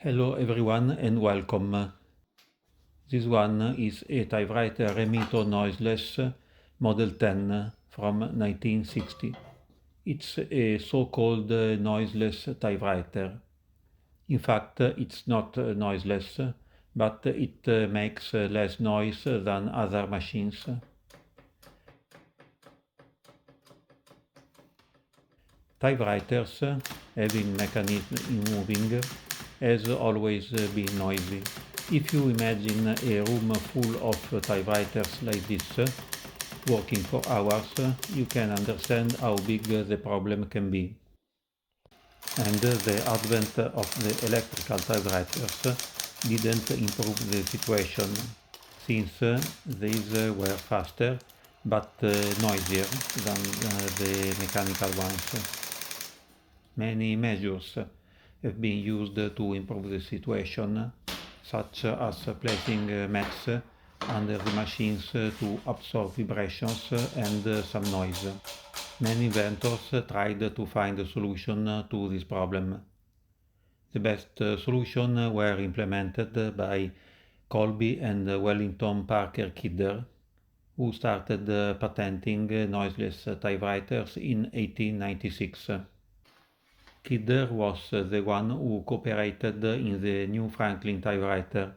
Hello everyone and welcome. This one is a typewriter Remington Noiseless Model 10 from 1960. It's a so-called noiseless typewriter. In fact, it's not noiseless, but it makes less noise than other machines. Typewriters, having mechanism in moving, has always been noisy. If you imagine a room full of typewriters like this, working for hours, you can understand how big the problem can be. And the advent of the electrical typewriters didn't improve the situation, since these were faster but noisier than the mechanical ones. Many measures have been used to improve the situation, such as placing mats under the machines to absorb vibrations and some noise. Many inventors tried to find a solution to this problem. The best solutions were implemented by Colby and Wellington Parker Kidder, who started patenting noiseless typewriters in 1896. Kidder was the one who cooperated in the new Franklin typewriter,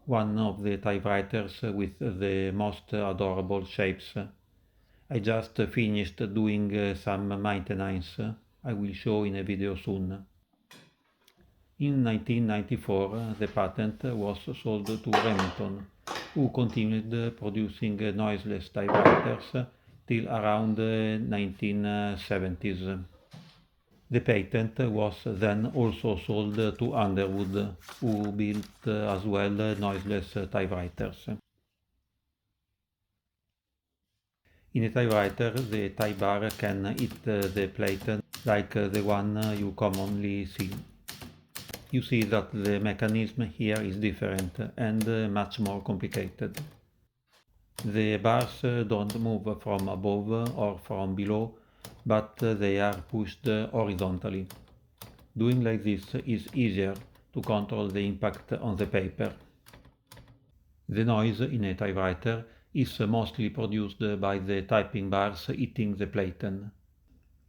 one of the typewriters with the most adorable shapes. I just finished doing some maintenance. I will show in a video soon. In 1994 the patent was sold to Remington, who continued producing noiseless typewriters till around 1970s. The patent was then also sold to Underwood, who built as well noiseless typewriters. In a typewriter, the type bar can hit the plate like the one you commonly see. You see that the mechanism here is different and much more complicated. The bars don't move from above or from below, but they are pushed horizontally. Doing like this is easier to control the impact on the paper. The noise in a typewriter is mostly produced by the typing bars hitting the platen.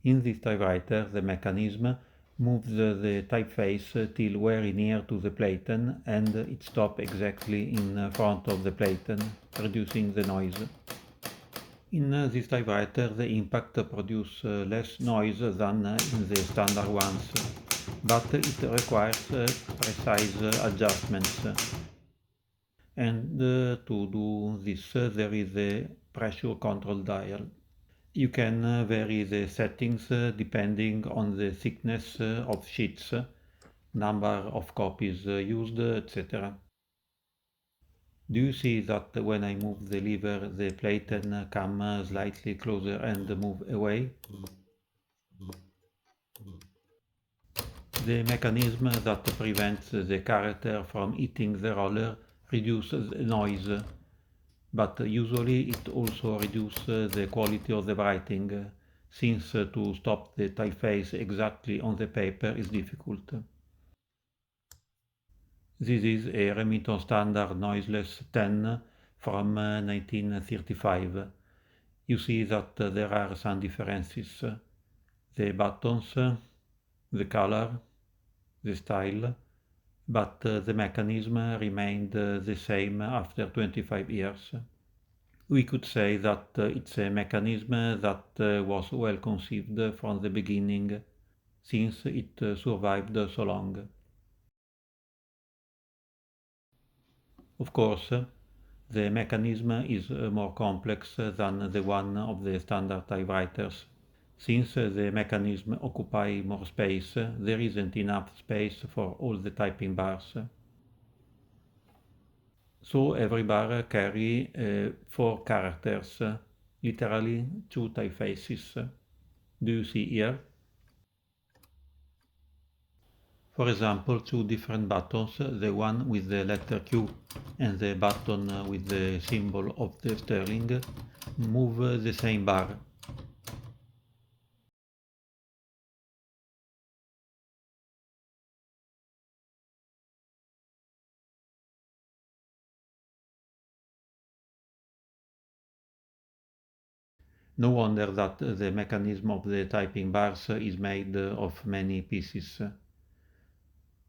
In this typewriter, the mechanism moves the typeface till very near to the platen and it stops exactly in front of the platen, reducing the noise. In this typewriter, the impact produces less noise than in the standard ones, but it requires precise adjustments. And to do this, there is a pressure control dial. You can vary the settings depending on the thickness of sheets, number of copies used, etc. Do you see that when I move the lever, the platen comes slightly closer and move away? The mechanism that prevents the character from hitting the roller reduces the noise, but usually it also reduces the quality of the writing, since to stop the typeface exactly on the paper is difficult. This is a Remington Standard Noiseless 10 from 1935. You see that there are some differences. The buttons, the color, the style, but the mechanism remained the same after 25 years. We could say that it's a mechanism that was well conceived from the beginning, since it survived so long. Of course, the mechanism is more complex than the one of the standard typewriters. Since the mechanism occupies more space, there isn't enough space for all the typing bars. So every bar carries 4 characters, literally 2 typefaces. Do you see here? For example, 2 different buttons, the one with the letter Q and the button with the symbol of the sterling, move the same bar. No wonder that the mechanism of the typing bars is made of many pieces.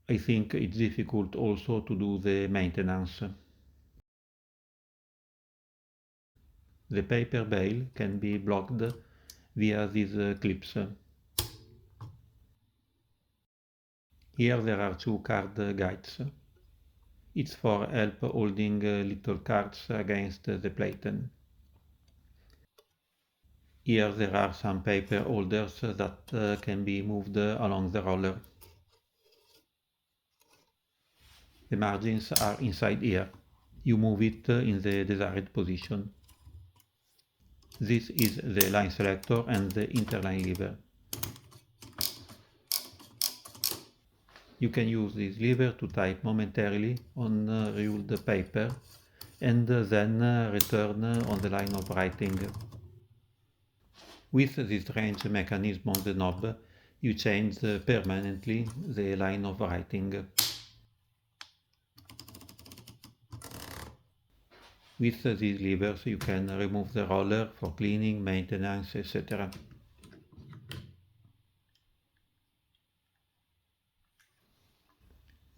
I think it's difficult also to do the maintenance. The paper bale can be blocked via these clips. Here there are two card guides. It's for help holding little cards against the plate. Here there are some paper holders that can be moved along the roller. The margins are inside here. You move it in the desired position. This is the line selector and the interline lever. You can use this lever to type momentarily on ruled paper and then return on the line of writing. With this range mechanism on the knob, you change permanently the line of writing. With these levers you can remove the roller for cleaning, maintenance, etc.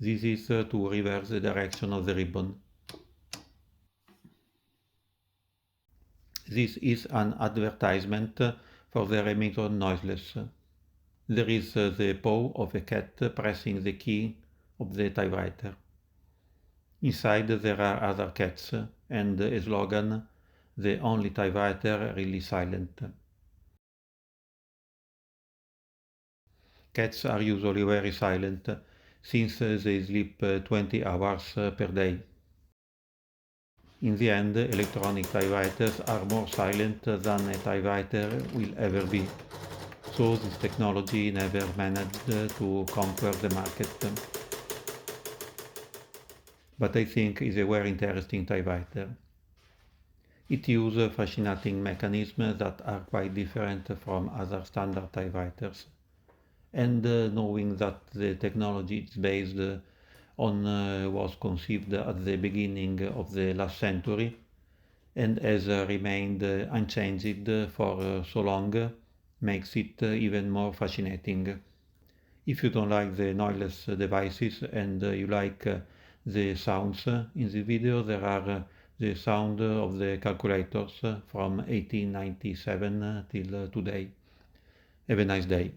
This is to reverse the direction of the ribbon. This is an advertisement for the Remington Noiseless. There is the paw of a cat pressing the key of the typewriter. Inside there are other cats and a slogan, "The only typewriter really silent." Cats are usually very silent since they sleep 20 hours per day. In the end, electronic typewriters are more silent than a typewriter will ever be. So this technology never managed to conquer the market. But I think it's a very interesting typewriter. It uses fascinating mechanisms that are quite different from other standard typewriters. And knowing that the technology is based on was conceived at the beginning of the last century and has remained unchanged for so long makes it even more fascinating. If you don't like the noiseless devices and you like the sounds in the video, there are the sound of the calculators from 1897 till today. Have a nice day.